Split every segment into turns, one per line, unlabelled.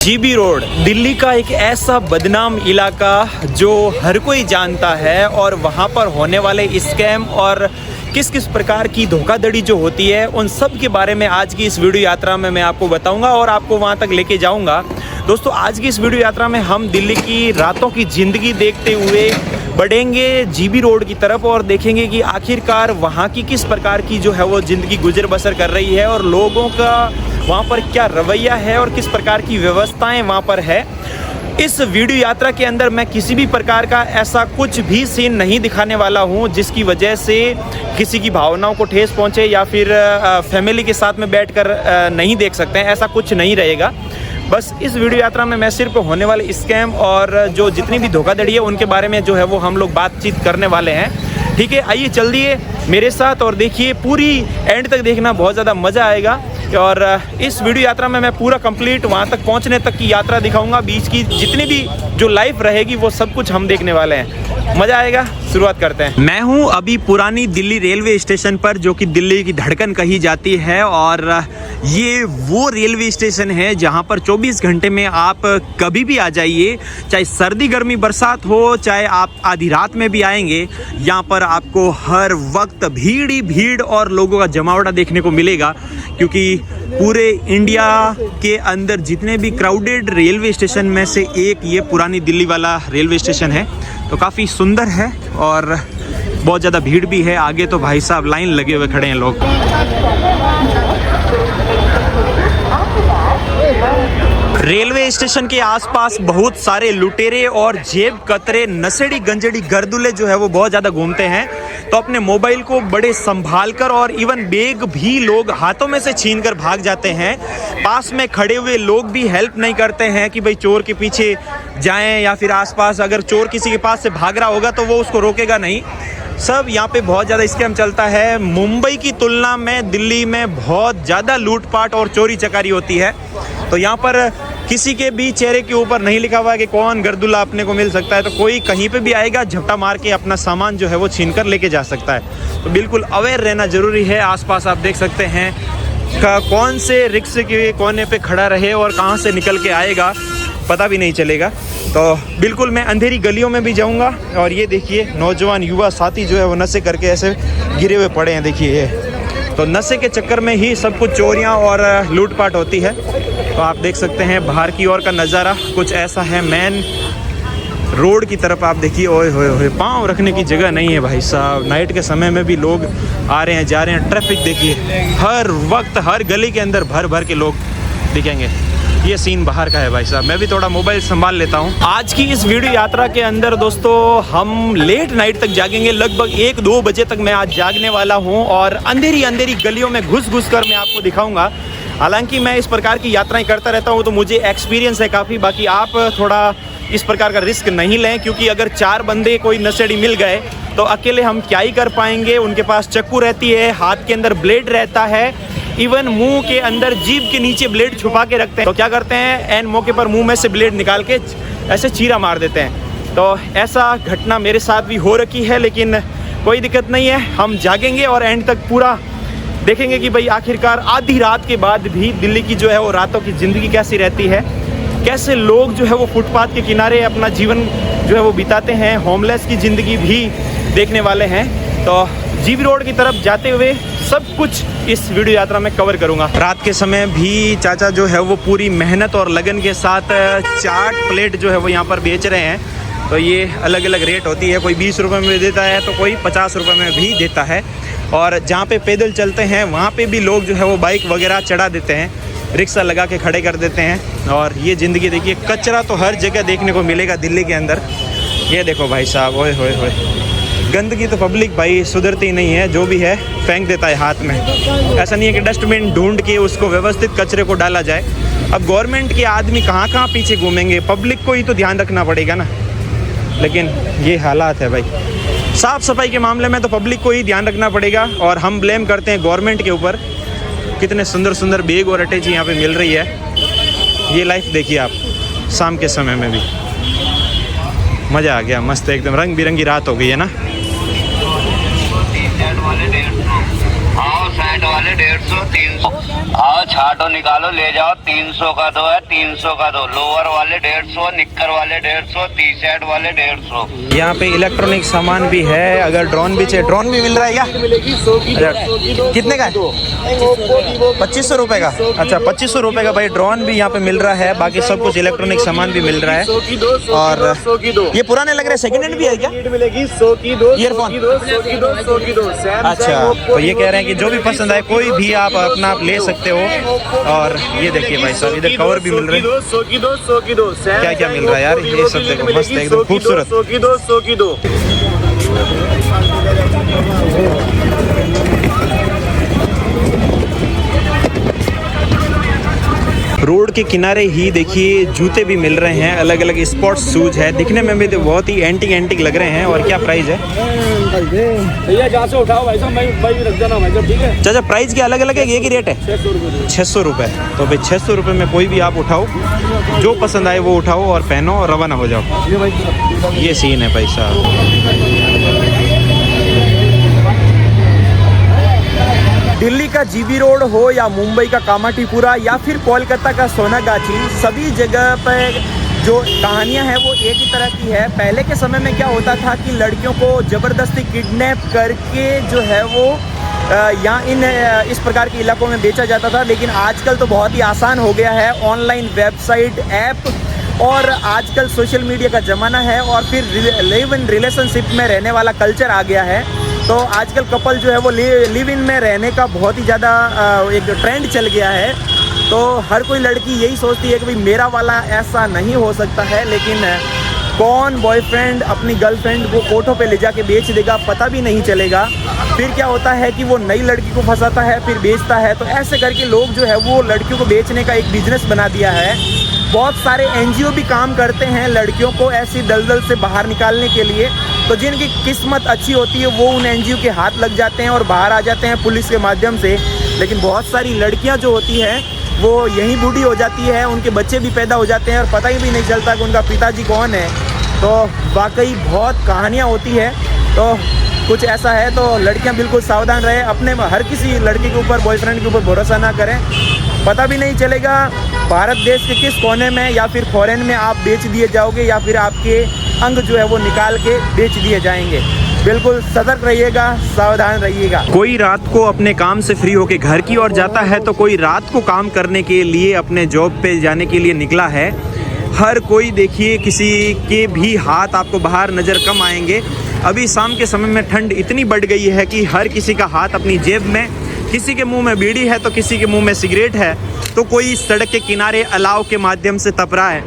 GB road Delhi का एक ऐसा बदनाम इलाका जो हर कोई जानता है और वहाँ पर होने वाले स्कैम और किस किस प्रकार की धोखाधड़ी जो होती है उन सब के बारे में आज की इस वीडियो यात्रा में मैं आपको बताऊंगा और आपको वहाँ तक लेके जाऊंगा। दोस्तों आज की इस वीडियो यात्रा में हम दिल्ली की रातों की ज़िंदगी देखते हुए बढ़ेंगे जीबी रोड की तरफ और देखेंगे कि आखिरकार वहाँ की किस प्रकार की जो है वो ज़िंदगी गुजर बसर कर रही है और लोगों का वहाँ पर क्या रवैया है और किस प्रकार की व्यवस्थाएं वहाँ पर है। इस वीडियो यात्रा के अंदर मैं किसी भी प्रकार का ऐसा कुछ भी सीन नहीं दिखाने वाला हूँ जिसकी वजह से किसी की भावनाओं को ठेस पहुँचे या फिर फैमिली के साथ में बैठकर नहीं देख सकते हैं, ऐसा कुछ नहीं रहेगा। बस इस वीडियो यात्रा में मैं सिर्फ होने वाले स्कैम और जो जितनी भी धोखाधड़ी है उनके बारे में जो है वो हम लोग बातचीत करने वाले हैं। ठीक है, आइए चल दिए मेरे साथ और देखिए, पूरी एंड तक देखना, बहुत ज़्यादा मज़ा आएगा। और इस वीडियो यात्रा में मैं पूरा कंप्लीट वहाँ तक पहुँचने तक की यात्रा दिखाऊंगा। बीच की जितनी भी जो लाइफ रहेगी वो सब कुछ हम देखने वाले हैं, मज़ा आएगा। शुरुआत करते हैं। मैं हूँ अभी पुरानी दिल्ली रेलवे स्टेशन पर, जो कि दिल्ली की धड़कन कही जाती है और ये वो रेलवे स्टेशन है जहाँ पर 24 घंटे में आप कभी भी आ जाइए, चाहे सर्दी गर्मी बरसात हो, चाहे आप आधी रात में भी आएंगे, यहाँ पर आपको हर वक्त भीड़ ही भीड़ और लोगों का जमावड़ा देखने को मिलेगा। क्योंकि पूरे इंडिया के अंदर जितने भी क्राउडेड रेलवे स्टेशन में से एक ये पुरानी दिल्ली वाला रेलवे स्टेशन है, तो काफ़ी सुंदर है और बहुत ज़्यादा भीड़ भी है। आगे तो भाई साहब लाइन लगे हुए खड़े हैं लोग। रेलवे स्टेशन के आसपास बहुत सारे लुटेरे और जेब कतरे, नशेड़ी गंजेड़ी गर्दुले जो है वो बहुत ज़्यादा घूमते हैं, तो अपने मोबाइल को बड़े संभाल कर और इवन बैग भी लोग हाथों में से छीन कर भाग जाते हैं। पास में खड़े हुए लोग भी हेल्प नहीं करते हैं कि भाई चोर के पीछे जाएं या फिर आसपास अगर चोर किसी के पास से भाग रहा होगा तो वो उसको रोकेगा नहीं। सब यहाँ पे बहुत ज़्यादा स्कैम चलता है। मुंबई की तुलना में दिल्ली में बहुत ज़्यादा लूटपाट और चोरी चकारी होती है, तो यहाँ पर किसी के भी चेहरे के ऊपर नहीं लिखा हुआ है कि कौन गर्दुला अपने को मिल सकता है, तो कोई कहीं पे भी आएगा झपटा मार के अपना सामान जो है वो छीन कर लेके जा सकता है। तो बिल्कुल अवेयर रहना ज़रूरी है। आसपास आप देख सकते हैं कौन से रिक्शे के कोने पे खड़ा रहे और कहाँ से निकल के आएगा पता भी नहीं चलेगा। तो बिल्कुल मैं अंधेरी गलियों में भी जाऊँगा और ये देखिए नौजवान युवा साथी जो है वो नशे करके ऐसे गिरे हुए पड़े हैं। देखिए ये तो नशे के चक्कर में ही सब कुछ चोरियाँ और लूटपाट होती है। तो आप देख सकते हैं बाहर की ओर का नज़ारा कुछ ऐसा है। मेन रोड की तरफ आप देखिए, ओए होए होए, पाँव रखने की जगह नहीं है भाई साहब। नाइट के समय में भी लोग आ रहे हैं जा रहे हैं। ट्रैफिक देखिए, हर वक्त हर गली के अंदर भर भर के लोग दिखेंगे। ये सीन बाहर का है भाई साहब। मैं भी थोड़ा मोबाइल संभाल लेता हूँ। आज की इस वीडियो यात्रा के अंदर दोस्तों हम लेट नाइट तक जागेंगे, लगभग 1-2 बजे तक मैं आज जागने वाला हूँ और अंधेरी अंधेरी गलियों में घुस घुस कर मैं आपको दिखाऊंगा। हालांकि मैं इस प्रकार की यात्राएं करता रहता हूँ तो मुझे एक्सपीरियंस है काफ़ी। बाकी आप थोड़ा इस प्रकार का रिस्क नहीं लें, क्योंकि अगर 4 बंदे कोई नशेड़ी मिल गए तो अकेले हम क्या ही कर पाएंगे। उनके पास चाकू रहती है, हाथ के अंदर ब्लेड रहता है, इवन मुंह के अंदर जीभ के नीचे ब्लेड छुपा के रखते हैं। तो क्या करते हैं, एन मौके पर मुंह में से ब्लेड निकाल के ऐसे चीरा मार देते हैं। तो ऐसा घटना मेरे साथ भी हो रखी है, लेकिन कोई दिक्कत नहीं है। हम जागेंगे और एंड तक पूरा देखेंगे कि भाई आखिरकार आधी रात के बाद भी दिल्ली की जो है वो रातों की ज़िंदगी कैसी रहती है, कैसे लोग जो है वो फुटपाथ के किनारे अपना जीवन जो है वो बिताते हैं। होमलेस की ज़िंदगी भी देखने वाले हैं। तो जीबी रोड की तरफ जाते हुए सब कुछ इस वीडियो यात्रा में कवर करूंगा। रात के समय भी चाचा जो है वो पूरी मेहनत और लगन के साथ चाट प्लेट जो है वो यहाँ पर बेच रहे हैं। तो ये अलग अलग रेट होती है, कोई 20 रुपये में देता है तो कोई 50 रुपये में भी देता है। और जहाँ पे पैदल चलते हैं वहाँ पे भी लोग जो है वो बाइक वगैरह चढ़ा देते हैं, रिक्शा लगा के खड़े कर देते हैं। और ये ज़िंदगी देखिए, कचरा तो हर जगह देखने को मिलेगा दिल्ली के अंदर। ये देखो भाई साहब, ओए होए होए, गंदगी तो पब्लिक भाई सुधरती नहीं है, जो भी है फेंक देता है हाथ में। ऐसा नहीं है कि डस्टबिन ढूंढ के उसको व्यवस्थित कचरे को डाला जाए। अब गवर्नमेंट के आदमी कहाँ कहाँ पीछे घूमेंगे, पब्लिक को ही तो ध्यान रखना पड़ेगा ना। लेकिन ये हालात है भाई, साफ़ सफाई के मामले में तो पब्लिक को ही ध्यान रखना पड़ेगा और हम ब्लेम करते हैं गवर्नमेंट के ऊपर। कितने सुंदर सुंदर बैग और अटैची यहाँ पे मिल रही है। ये लाइफ देखिए आप, शाम के समय में भी मज़ा आ गया, मस्त एकदम रंग बिरंगी रात हो गई है ना।
वाले 150, 300। आओ छाटो निकालो ले जाओ, 300 का दो है, 300 का दो। लोअर वाले 150, निक्कर वाले 150, टी शर्ट वाले 150।
यहाँ पे इलेक्ट्रॉनिक सामान भी है। अगर ड्रोन भी चाहिए, ड्रोन भी मिल रहा है क्या? कितने का है? 2500 रुपए का। अच्छा 2500 रुपए का भाई ड्रोन भी यहाँ पे मिल रहा है। बाकी सब कुछ इलेक्ट्रॉनिक सामान भी मिल रहा है। और ये पुराने लग रहे हैं, सेकंड हैंड भी है क्या?
मिलेगी 100 की दो,
ईयरफोन
100 की दो, 100 की दो।
अच्छा तो ये कह रहे हैं कि जो भी पसंद आए कोई भी आप अपना ले सकते हो। और ये देखिए भाई साहब इधर कवर भी मिल रहे हैं।
100 की दो, 100 की दो।
क्या क्या मिल रहा है यार, ये सब देखो मस्त है, एकदम खूबसूरत।
100 की दो, 100 की दो।
रोड के किनारे ही देखिए जूते भी मिल रहे हैं, अलग अलग स्पोर्ट्स शूज है। दिखने में भी तो बहुत ही एंटिक लग रहे हैं। और क्या प्राइस है
भैया? जहाँ से उठाओ भाई साहब, भाई रख देना भाई साहब, ठीक है?
चाचा प्राइस क्या अलग अलग है, एक ही रेट है? 600 रुपये। तो भाई 600 रुपये में कोई भी आप उठाओ, जो पसंद आए वो उठाओ और पहनो और रवाना हो जाओ। ये सीन है भाई साहब। दिल्ली का जीबी रोड हो या मुंबई का कामाठीपुरा या फिर कोलकाता का सोनागाछी, सभी जगह पर जो कहानियां हैं वो एक ही तरह की है। पहले के समय में क्या होता था कि लड़कियों को ज़बरदस्ती किडनैप करके जो है वो यहाँ इस प्रकार के इलाकों में बेचा जाता था। लेकिन आजकल तो बहुत ही आसान हो गया है, ऑनलाइन वेबसाइट, ऐप और आजकल सोशल मीडिया का ज़माना है। और फिर लिव इन रिलेशनशिप में रहने वाला कल्चर आ गया है। तो आजकल कपल जो है वो लिव इन में रहने का बहुत ही ज़्यादा एक ट्रेंड चल गया है। तो हर कोई लड़की यही सोचती है कि भाई मेरा वाला ऐसा नहीं हो सकता है। लेकिन कौन बॉयफ्रेंड अपनी गर्लफ्रेंड को कोठों पे ले जाके बेच देगा पता भी नहीं चलेगा। फिर क्या होता है कि वो नई लड़की को फंसाता है फिर बेचता है। तो ऐसे करके लोग जो है वो लड़कियों को बेचने का एक बिजनेस बना दिया है। बहुत सारे एनजीओ भी काम करते हैं लड़कियों को ऐसी दलदल से बाहर निकालने के लिए। तो जिनकी किस्मत अच्छी होती है वो उन एनजीओ के हाथ लग जाते हैं और बाहर आ जाते हैं पुलिस के माध्यम से। लेकिन बहुत सारी लड़कियां जो होती हैं वो यहीं बूढ़ी हो जाती है, उनके बच्चे भी पैदा हो जाते हैं और पता ही भी नहीं चलता कि उनका पिताजी कौन है। तो वाकई बहुत कहानियाँ होती है। तो कुछ ऐसा है, तो लड़कियां बिल्कुल सावधान रहे, अपने हर किसी लड़की के ऊपर, बॉयफ्रेंड के ऊपर भरोसा ना करें। पता भी नहीं चलेगा भारत देश के किस कोने में या फिर फॉरेन में आप बेच दिए जाओगे या फिर आपके अंग जो है वो निकाल के बेच दिए जाएंगे। बिल्कुल सतर्क रहिएगा, सावधान रहिएगा। कोई रात को अपने काम से फ्री होके घर की ओर जाता है तो कोई रात को काम करने के लिए अपने जॉब पे जाने के लिए निकला है। हर कोई देखिए, किसी के भी हाथ आपको बाहर नज़र कम आएंगे। अभी शाम के समय में ठंड इतनी बढ़ गई है कि हर किसी का हाथ अपनी जेब में, किसी के मुंह में बीड़ी है तो किसी के मुंह में सिगरेट है, तो कोई सड़क के किनारे अलाव के माध्यम से तप रहा है।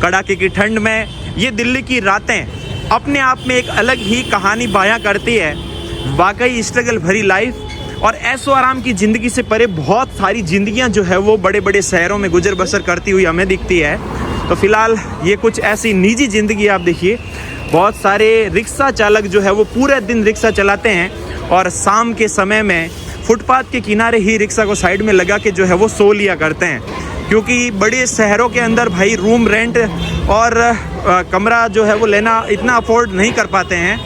कड़ाके की ठंड में ये दिल्ली की रातें अपने आप में एक अलग ही कहानी बयां करती है। वाकई स्ट्रगल भरी लाइफ और ऐशो आराम की ज़िंदगी से परे बहुत सारी ज़िंदगियां जो है वो बड़े बड़े शहरों में गुजर बसर करती हुई हमें दिखती है। तो फिलहाल ये कुछ ऐसी निजी ज़िंदगी आप देखिए। बहुत सारे रिक्शा चालक जो है वो पूरे दिन रिक्शा चलाते हैं और शाम के समय में फुटपाथ के किनारे ही रिक्शा को साइड में लगा के जो है वो सो लिया करते हैं। क्योंकि बड़े शहरों के अंदर भाई रूम रेंट और कमरा जो है वो लेना इतना अफोर्ड नहीं कर पाते हैं।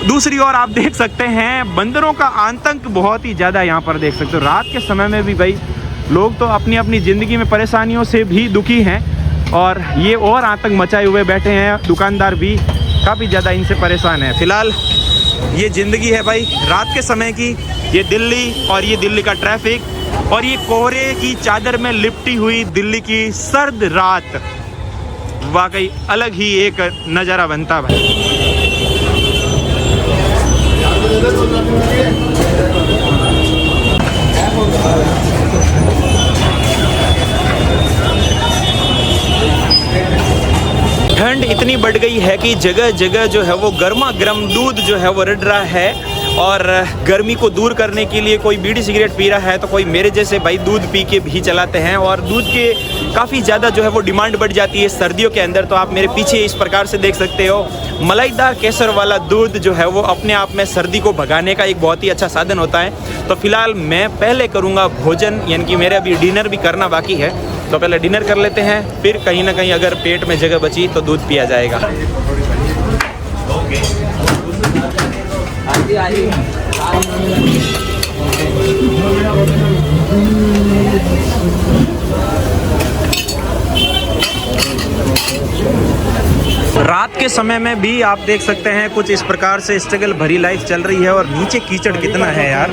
दूसरी ओर आप देख सकते हैं बंदरों का आतंक बहुत ही ज़्यादा यहाँ पर देख सकते हो। रात के समय में भी भाई लोग तो अपनी अपनी ज़िंदगी में परेशानियों से भी दुखी हैं और ये और आतंक मचाए हुए बैठे हैं। दुकानदार भी काफ़ी ज़्यादा इनसे परेशान है। फिलहाल ये ज़िंदगी है भाई रात के समय की, ये दिल्ली और ये दिल्ली का ट्रैफिक और ये कोहरे की चादर में लिपटी हुई दिल्ली की सर्द रात, वाकई अलग ही एक नज़ारा बनता भाई। ठंड इतनी बढ़ गई है कि जगह जगह जो है वो गर्मा गर्म दूध जो है वो रट रहा है और गर्मी को दूर करने के लिए कोई बीड़ी सिगरेट पी रहा है तो कोई मेरे जैसे भाई दूध पी के भी चलाते हैं। और दूध के काफ़ी ज़्यादा जो है वो डिमांड बढ़ जाती है सर्दियों के अंदर। तो आप मेरे पीछे इस प्रकार से देख सकते हो, मलाईदार केसर वाला दूध जो है वो अपने आप में सर्दी को भगाने का एक बहुत ही अच्छा साधन होता है। तो फिलहाल मैं पहले करूँगा भोजन, यानी कि मेरा अभी डिनर भी करना बाकी है। तो पहले डिनर कर लेते हैं, फिर कहीं ना कहीं अगर पेट में जगह बची तो दूध पिया जाएगा। रात के समय में भी आप देख सकते हैं कुछ इस प्रकार से स्ट्रगल भरी लाइफ चल रही है। और नीचे कीचड़ कितना है यार,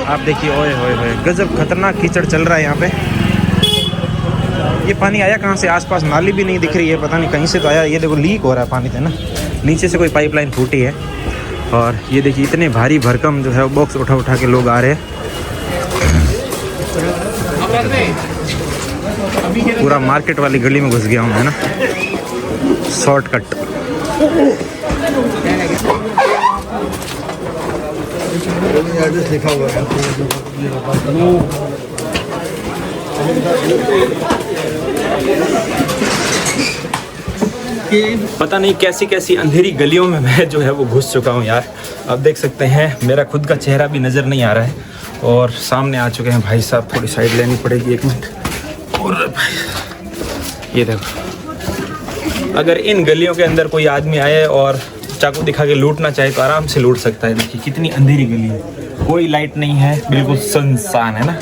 आप देखिए, ओए होए होए, गजब खतरनाक कीचड़ चल रहा है यहाँ पे। ये पानी आया कहाँ से? आसपास नाली भी नहीं दिख रही है, पता नहीं कहीं से तो आया। ये देखो लीक हो रहा है पानी से ना, नीचे से कोई पाइपलाइन फूटी है। और ये देखिए इतने भारी भरकम जो है वो बॉक्स उठा उठा के लोग आ रहे हैं। पूरा मार्केट वाली गली में घुस गया हूँ मैं ना, शॉर्टकट। पता नहीं कैसी कैसी अंधेरी गलियों में मैं जो है वो घुस चुका हूँ यार। अब देख सकते हैं मेरा खुद का चेहरा भी नज़र नहीं आ रहा है। और सामने आ चुके हैं भाई साहब, थोड़ी साइड लेनी पड़ेगी, एक मिनट। और भाई ये देखो, अगर इन गलियों के अंदर कोई आदमी आए और चाकू दिखा के लूटना चाहे तो आराम से लूट सकता है। देखिए कितनी अंधेरी गली है, कोई लाइट नहीं है, बिल्कुल सुनसान है ना।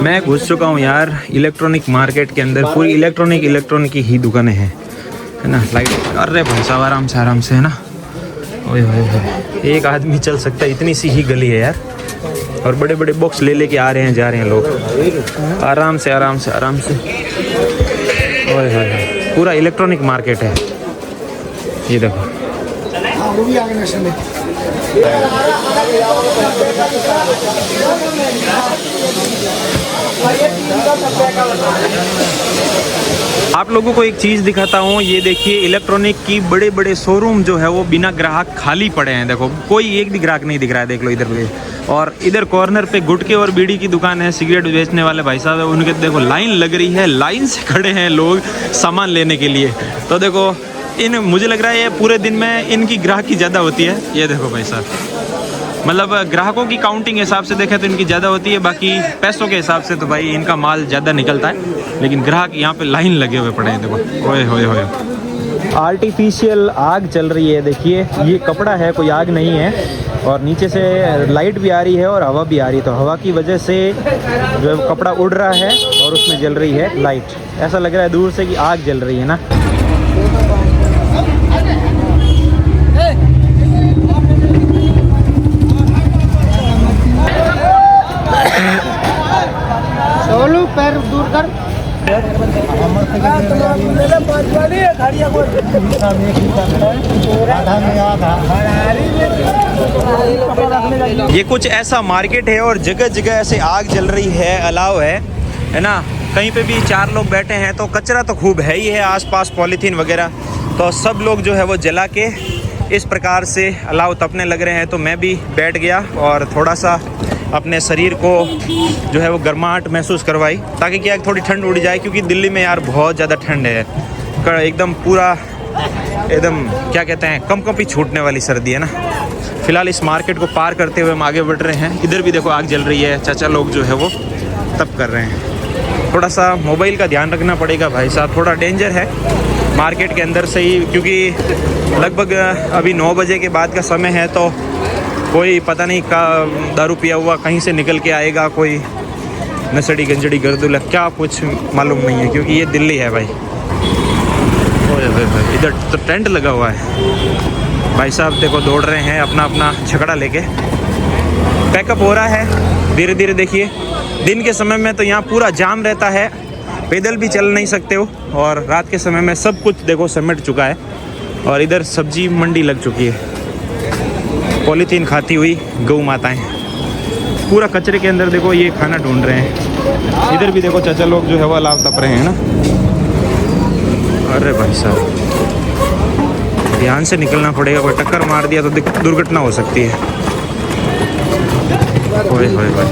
मैं घुस चुका हूँ यार इलेक्ट्रॉनिक मार्केट के अंदर। पूरी इलेक्ट्रॉनिक की ही दुकानें हैं, है ना। लाइट कर रहे भाई साहब आराम से है ना। ओए होए, एक आदमी चल सकता है, इतनी सी ही गली है यार। और बड़े बड़े बॉक्स लेके आ रहे हैं, जा रहे हैं लोग आराम से। ओए होए, पूरा इलेक्ट्रॉनिक मार्केट है ये देखो। आप लोगों को एक चीज़ दिखाता हूँ, ये देखिए इलेक्ट्रॉनिक की बड़े बड़े शोरूम जो है वो बिना ग्राहक खाली पड़े हैं। देखो कोई एक भी ग्राहक नहीं दिख रहा है, देख लो इधर पे। और इधर कॉर्नर पे गुटके और बीड़ी की दुकान है, सिगरेट बेचने वाले भाई साहब है, उनके देखो लाइन लग रही है, लाइन से खड़े हैं लोग सामान लेने के लिए। तो देखो मुझे लग रहा है ये पूरे दिन में इनकी ग्राहकी ज़्यादा होती है। ये देखो भाई साहब, मतलब ग्राहकों की काउंटिंग हिसाब से देखें तो इनकी ज़्यादा होती है, बाकी पैसों के हिसाब से तो भाई इनका माल ज़्यादा निकलता है। लेकिन ग्राहक यहाँ पे लाइन लगे हुए पड़े हैं, देखो ओए होए होए। आर्टिफिशियल आग चल रही है, देखिए ये कपड़ा है, कोई आग नहीं है। और नीचे से लाइट भी आ रही है और हवा भी आ रही है, तो हवा की वजह से जो कपड़ा उड़ रहा है और उसमें जल रही है लाइट। ऐसा लग रहा है दूर से कि आग जल रही है ना।
पैर दूर कर।
ये कुछ ऐसा मार्केट है और जगह जगह ऐसे आग जल रही है, अलाव है ना। कहीं पे भी 4 लोग बैठे हैं तो कचरा तो खूब है ही है आसपास, पॉलीथीन वगैरह, तो सब लोग जो है वो जला के इस प्रकार से अलाव तपने लग रहे हैं। तो मैं भी बैठ गया और थोड़ा सा अपने शरीर को जो है वो गर्माहट महसूस करवाई, ताकि क्या थोड़ी ठंड उड़ जाए, क्योंकि दिल्ली में यार बहुत ज़्यादा ठंड है, एकदम पूरा एकदम क्या कहते हैं कंपकंपी छूटने वाली सर्दी है ना। फिलहाल इस मार्केट को पार करते हुए हम आगे बढ़ रहे हैं। इधर भी देखो आग जल रही है, चाचा लोग जो है वो तप कर रहे हैं। थोड़ा सा मोबाइल का ध्यान रखना पड़ेगा भाई साहब, थोड़ा डेंजर है मार्केट के अंदर से ही, क्योंकि लगभग अभी 9 बजे के बाद का समय है, तो कोई पता नहीं का दारू पिया हुआ कहीं से निकल के आएगा, कोई नशेड़ी गंजड़ी गर्दुला, क्या कुछ मालूम नहीं है, क्योंकि ये दिल्ली है भाई। इधर तो टेंट लगा हुआ है, भाई साहब देखो दौड़ रहे हैं अपना अपना छकड़ा लेके। पैकअप हो रहा है धीरे धीरे। देखिए दिन के समय में तो यहाँ पूरा जाम रहता है, पैदल भी चल नहीं सकते हो, और रात के समय में सब कुछ देखो समेट चुका है। और इधर सब्जी मंडी लग चुकी है, पॉलीथीन खाती हुई गौ माताएं पूरा कचरे के अंदर देखो ये खाना ढूंढ रहे हैं। इधर भी देखो चाचा लोग जो है वो अलाव तप रहे हैं ना। अरे भाई साहब ध्यान से निकलना पड़ेगा, कोई टक्कर मार दिया तो दुर्घटना हो सकती है। ओए होए होए,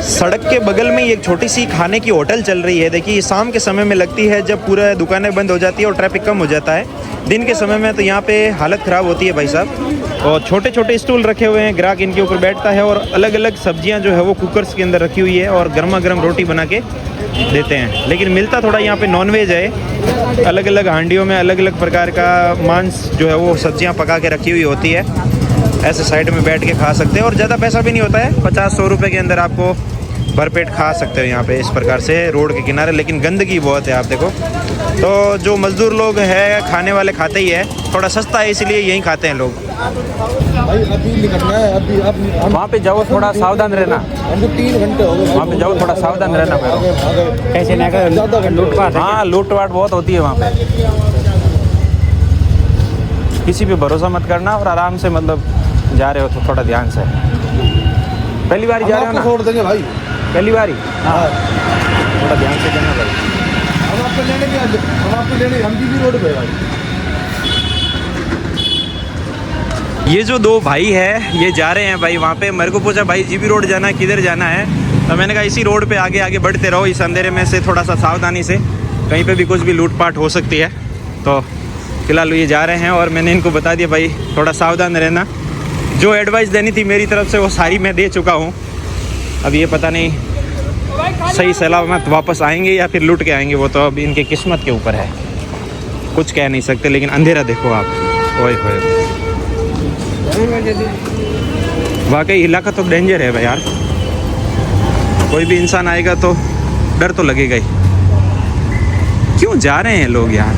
सड़क के बगल में एक छोटी सी खाने की होटल चल रही है। देखिए शाम के समय में लगती है जब पूरा दुकानें बंद हो जाती है और ट्रैफिक कम हो जाता है। दिन के समय में तो यहाँ पे हालत ख़राब होती है भाई साहब। और छोटे छोटे स्टूल रखे हुए हैं, ग्राहक इनके ऊपर बैठता है और अलग अलग सब्जियाँ जो है वो कुकर्स के अंदर रखी हुई है और गर्मा गर्म रोटी बना के देते हैं। लेकिन मिलता थोड़ा यहाँ पे नॉनवेज है। अलग अलग हांडियों में अलग अलग प्रकार का मांस जो है वो सब्जियाँ पका के रखी हुई होती है। ऐसे साइड में बैठ के खा सकते हैं और ज़्यादा पैसा भी नहीं होता है, 50-100 रुपये के अंदर आपको भरपेट खा सकते हो यहाँ पे इस प्रकार से रोड के किनारे। लेकिन गंदगी बहुत है आप देखो। तो जो मज़दूर लोग हैं खाने वाले खाते ही है, थोड़ा सस्ता है इसलिए यहीं खाते हैं लोग।
भाई अभी निकलना है, अभी
वहाँ पे जाओ थोड़ा सावधान रहना,
हमको 3 घंटे हो गए।
वहाँ पे जाओ थोड़ा सावधान रहना।
कैसे ना कर लूटपाट?
हाँ लूटपाट बहुत होती है वहाँ पे। किसी पे भरोसा मत करना और आराम से मतलब जा रहे हो तो थोड़ा ध्यान से। पहली बार जा रहे हो ना?
छोड़ देंगे भाई,
पहली बार ही।
हाँ
थोड़ा ध्यान से करना भाई।
हम आपको लेने भी हम भी रोड पे भाई।
ये जो दो भाई है ये जा रहे हैं भाई वहाँ पे। मेरे को पूछा भाई जीबी रोड जाना है, किधर जाना है? तो मैंने कहा इसी रोड पे आगे आगे बढ़ते रहो, इस अंधेरे में से थोड़ा सा सावधानी से, कहीं पे भी कुछ भी लूटपाट हो सकती है। तो फिलहाल ये जा रहे हैं और मैंने इनको बता दिया भाई थोड़ा सावधान रहना। जो एडवाइस देनी थी मेरी तरफ से वो सारी मैं दे चुका हूँ। अब ये पता नहीं सही सलामत वापस आएंगे या फिर लूट के आएंगे, वो तो अब इनके किस्मत के ऊपर है, कुछ कह नहीं सकते। लेकिन अंधेरा देखो आप, ओए होए वाकई इलाका तो डेंजर है भाई यार। कोई भी इंसान आएगा तो डर तो लगेगा ही। क्यों जा रहे हैं लोग यार?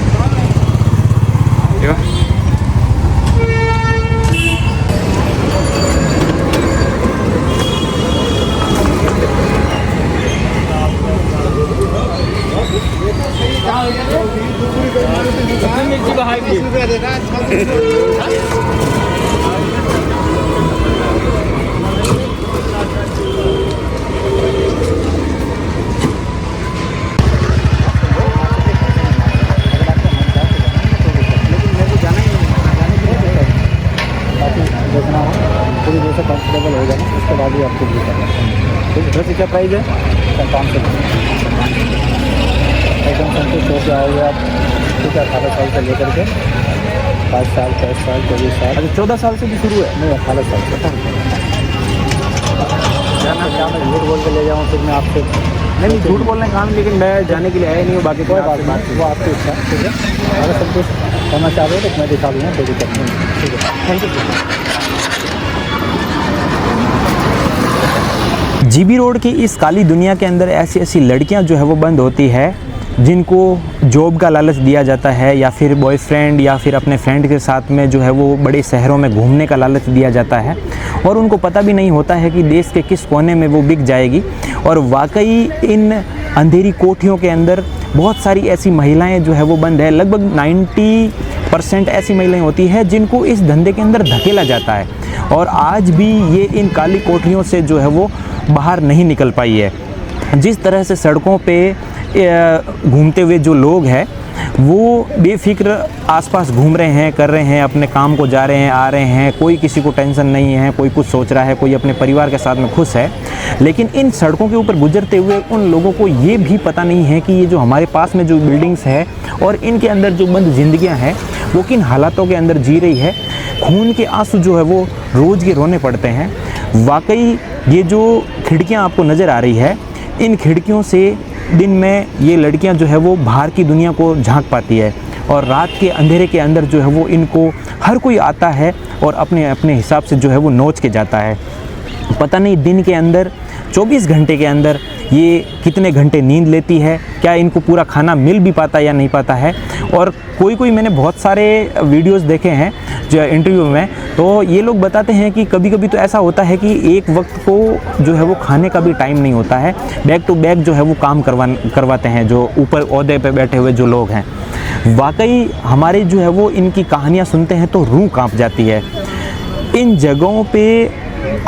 पूरी जैसे कंफर्टेबल हो जाए उसके बाद ही आपको भी करना है। ठीक है, क्या प्राइस है? 500 एकदम संतुष्ट होकर आओगे आप। ठीक है, 18 साल से लेकर के 5 साल 10 साल 24 साल।
अच्छा 14 साल से भी शुरू है?
नहीं, 18 साल से। क्या मैं झूठ बोल के ले जाऊँ फिर मैं आपसे?
नहीं झूठ बोलने काम, लेकिन मैं जाने के लिए आया नहीं हूँ। बाकी
कोई बात नहीं, वो आपकी इच्छा। ठीक है, अगर संतुष्ट होना चाह रहे हो तो मैं दिखा दूँगा, कोई दिक्कत नहीं। ठीक है, थैंक यू।
जीबी रोड की इस काली दुनिया के अंदर ऐसी ऐसी लड़कियां जो है वो बंद होती है जिनको जॉब का लालच दिया जाता है या फिर बॉयफ्रेंड या फिर अपने फ्रेंड के साथ में जो है वो बड़े शहरों में घूमने का लालच दिया जाता है और उनको पता भी नहीं होता है कि देश के किस कोने में वो बिक जाएगी। और वाकई इन अंधेरी कोठियों के अंदर बहुत सारी ऐसी महिलाएं जो है वो बंद है। लगभग 90% ऐसी महिलाएं होती है जिनको इस धंधे के अंदर धकेला जाता है और आज भी ये इन काली कोठरियों से जो है वो बाहर नहीं निकल पाई है। जिस तरह से सड़कों पे घूमते हुए जो लोग हैं वो बेफिक्र आसपास घूम रहे हैं, कर रहे हैं, अपने काम को जा रहे हैं, आ रहे हैं, कोई किसी को टेंशन नहीं है, कोई कुछ सोच रहा है, कोई अपने परिवार के साथ में खुश है। लेकिन इन सड़कों के ऊपर गुजरते हुए उन लोगों को ये भी पता नहीं है कि ये जो हमारे पास में जो बिल्डिंग्स है और इनके अंदर जो बंद जिंदगियां हैं वो किन हालातों के अंदर जी रही है। खून के आंसू जो है वो रोज़ के रोने पड़ते हैं। वाकई ये जो खिड़कियाँ आपको नज़र आ रही है, इन खिड़कियों से दिन में ये लड़कियां जो है वो बाहर की दुनिया को झांक पाती है और रात के अंधेरे के अंदर जो है वो इनको हर कोई आता है और अपने अपने हिसाब से जो है वो नोच के जाता है। पता नहीं दिन के अंदर 24 घंटे के अंदर ये कितने घंटे नींद लेती है, क्या इनको पूरा खाना मिल भी पाता या नहीं पाता है। और कोई मैंने बहुत सारे वीडियोस देखे हैं जो इंटरव्यू में, तो ये लोग बताते हैं कि कभी कभी तो ऐसा होता है कि एक वक्त को जो है वो खाने का भी टाइम नहीं होता है, बैक टू बैक जो है वो काम करवाते हैं जो ऊपर ओहदे पे बैठे हुए जो लोग हैं। वाकई हमारे जो है वो इनकी कहानियाँ सुनते हैं तो रूह कांप जाती है। इन जगहों पे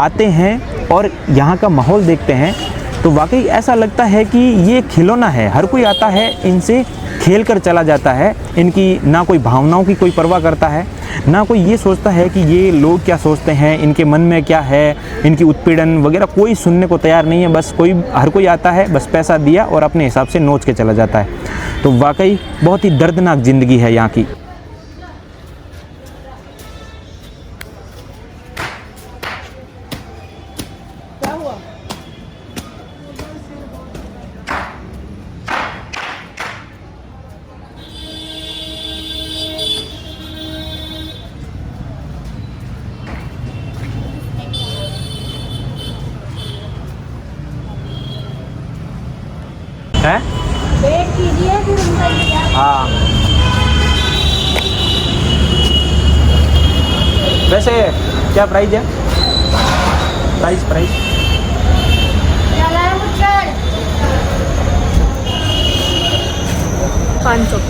आते हैं और यहाँ का माहौल देखते हैं तो वाकई ऐसा लगता है कि ये खिलौना है, हर कोई आता है इनसे खेल कर चला जाता है। इनकी ना कोई भावनाओं की कोई परवाह करता है, ना कोई ये सोचता है कि ये लोग क्या सोचते हैं, इनके मन में क्या है, इनकी उत्पीड़न वगैरह कोई सुनने को तैयार नहीं है। बस हर कोई आता है, बस पैसा दिया और अपने हिसाब से नोच के चला जाता है। तो वाकई बहुत ही दर्दनाक ज़िंदगी है यहाँ की। है?
वेट कीजिए फिर उनका इंतजार।
हाँ, वैसे क्या प्राइस है? प्राइस
चला है मुझे 500।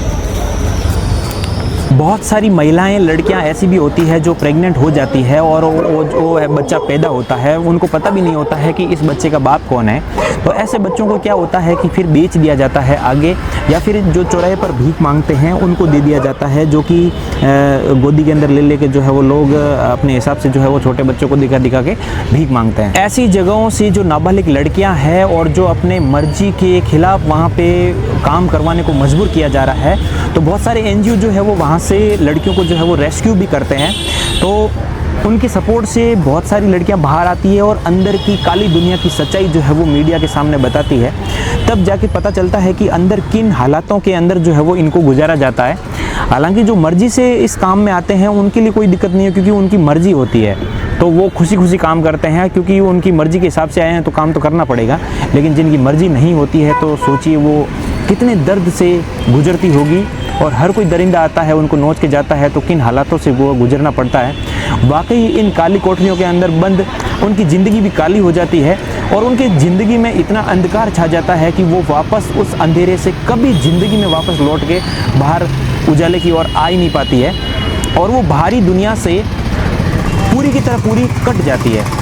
बहुत सारी महिलाएं, लड़कियां ऐसी भी होती है जो प्रेग्नेंट हो जाती है और वो जो बच्चा पैदा होता है उनको पता भी नहीं होता है कि इस बच्चे का बाप कौन है। तो ऐसे बच्चों को क्या होता है कि फिर बेच दिया जाता है आगे, या फिर जो चौराहे पर भीख मांगते हैं उनको दे दिया जाता है, जो कि गोदी के अंदर ले लेके जो है वो लोग अपने हिसाब से जो है वो छोटे बच्चों को दिखा दिखा के भीख मांगते हैं। ऐसी जगहों से जो नाबालिग लड़कियां हैं और जो अपने मर्जी के खिलाफ वहाँ पे काम करवाने को मजबूर किया जा रहा है, तो बहुत सारे NGO जो है वो वहाँ से लड़कियों को जो है वो रेस्क्यू भी करते हैं। तो उनकी सपोर्ट से बहुत सारी लड़कियां बाहर आती है और अंदर की काली दुनिया की सच्चाई जो है वो मीडिया के सामने बताती है। तब जाके पता चलता है कि अंदर किन हालातों के अंदर जो है वो इनको गुजारा जाता है। हालांकि जो मर्जी से इस काम में आते हैं उनके लिए कोई दिक्कत नहीं है, क्योंकि उनकी मर्जी होती है तो वो खुशी खुशी काम करते हैं, क्योंकि वो उनकी मर्जी के हिसाब से आए हैं तो काम तो करना पड़ेगा। लेकिन जिनकी मर्जी नहीं होती है तो सोचिए वो कितने दर्द से गुजरती होगी। और हर कोई दरिंदा आता है, उनको नोच के जाता है, तो किन हालातों से वो गुजरना पड़ता है। वाकई इन काली कोठरियों के अंदर बंद उनकी ज़िंदगी भी काली हो जाती है और उनकी ज़िंदगी में इतना अंधकार छा जाता है कि वो वापस उस अंधेरे से कभी ज़िंदगी में वापस लौट के बाहर उजाले की ओर आ ही नहीं पाती है, और वो बाहरी दुनिया से पूरी की तरह पूरी कट जाती है।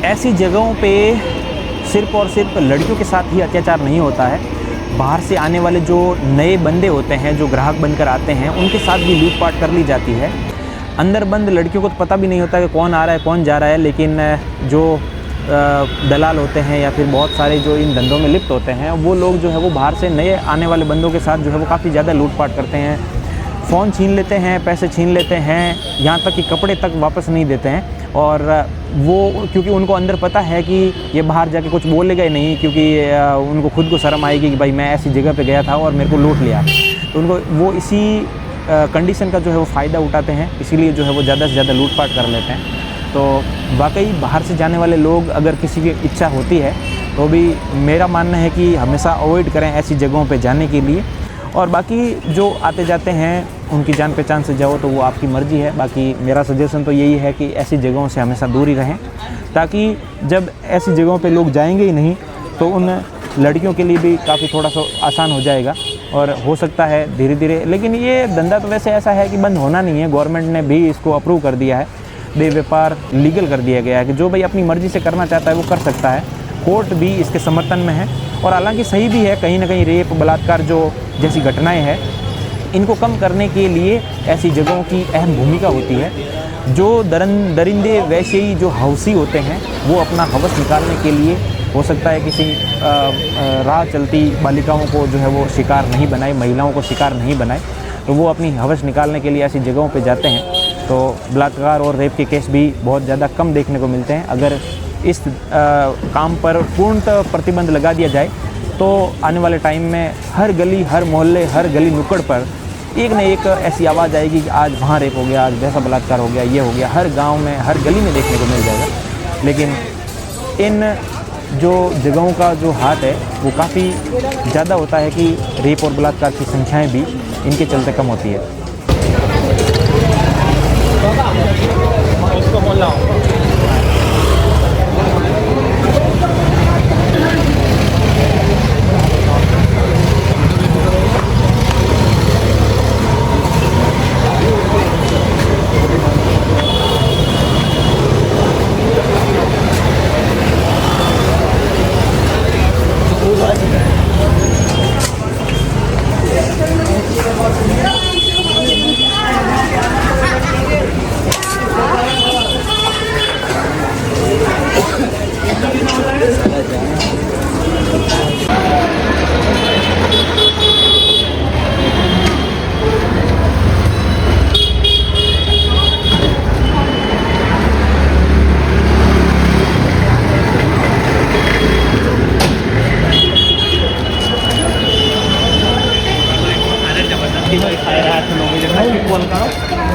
ऐसी जगहों पे सिर्फ और सिर्फ लड़कियों के साथ ही अत्याचार नहीं होता है, बाहर से आने वाले जो नए बंदे होते हैं, जो ग्राहक बनकर आते हैं, उनके साथ भी लूटपाट कर ली जाती है। अंदर बंद लड़कियों को तो पता भी नहीं होता कि कौन आ रहा है कौन जा रहा है, लेकिन जो दलाल होते हैं या फिर बहुत सारे जो इन धंधों में लिप्त होते हैं, वो लोग जो है वो बाहर से नए आने वाले बंदों के साथ जो है वो काफ़ी ज़्यादा लूटपाट करते हैं। फ़ोन छीन लेते हैं, पैसे छीन लेते हैं, यहाँ तक कि कपड़े तक वापस नहीं देते हैं। और वो क्योंकि उनको अंदर पता है कि ये बाहर जाके कुछ बोलेगा ही नहीं, क्योंकि उनको खुद को शर्म आएगी कि भाई मैं ऐसी जगह पे गया था और मेरे को लूट लिया। तो उनको वो इसी कंडीशन का जो है वो फ़ायदा उठाते हैं, इसीलिए जो है वो ज़्यादा से ज़्यादा लूटपाट कर लेते हैं। तो वाकई बाहर से जाने वाले लोग अगर किसी की इच्छा होती है तो भी मेरा मानना है कि हमेशा अवॉइड करें ऐसी जगहों पे जाने के लिए। और बाकी जो आते जाते हैं उनकी जान पहचान से जाओ तो वो आपकी मर्ज़ी है। बाकी मेरा सजेशन तो यही है कि ऐसी जगहों से हमेशा दूर ही रहें, ताकि जब ऐसी जगहों पे लोग जाएंगे ही नहीं तो उन लड़कियों के लिए भी काफ़ी थोड़ा सा आसान हो जाएगा। और हो सकता है धीरे धीरे, लेकिन ये धंधा तो वैसे ऐसा है कि बंद होना नहीं है। गवर्नमेंट ने भी इसको अप्रूव कर दिया है, देह व्यापार लीगल कर दिया गया है कि जो भाई अपनी मर्ज़ी से करना चाहता है वो कर सकता है। कोर्ट भी इसके समर्थन में है और हालांकि सही भी है, कहीं ना कहीं रेप बलात्कार जो जैसी घटनाएं हैं इनको कम करने के लिए ऐसी जगहों की अहम भूमिका होती है। जो दरिंदे वैसे ही जो हवसी होते हैं वो अपना हवस निकालने के लिए हो सकता है किसी राह चलती बालिकाओं को जो है वो शिकार नहीं बनाए, महिलाओं को शिकार नहीं बनाए, तो वो अपनी हवस निकालने के लिए ऐसी जगहों पे जाते हैं। तो बलात्कार और रेप के केस भी बहुत ज़्यादा कम देखने को मिलते हैं। अगर इस काम पर पूर्णतः प्रतिबंध लगा दिया जाए तो आने वाले टाइम में हर गली, हर मोहल्ले, हर गली नुक्कड़ पर एक न एक ऐसी आवाज़ आएगी कि आज वहाँ रेप हो गया, आज वैसा बलात्कार हो गया, ये हो गया। हर गांव में, हर गली में देखने को मिल जाएगा। लेकिन इन
जो जगहों का जो हाट है वो काफ़ी ज़्यादा होता है कि रेप और बलात्कार की संख्याएं भी इनके चलते कम होती है।
खाए रहा था 9 बजे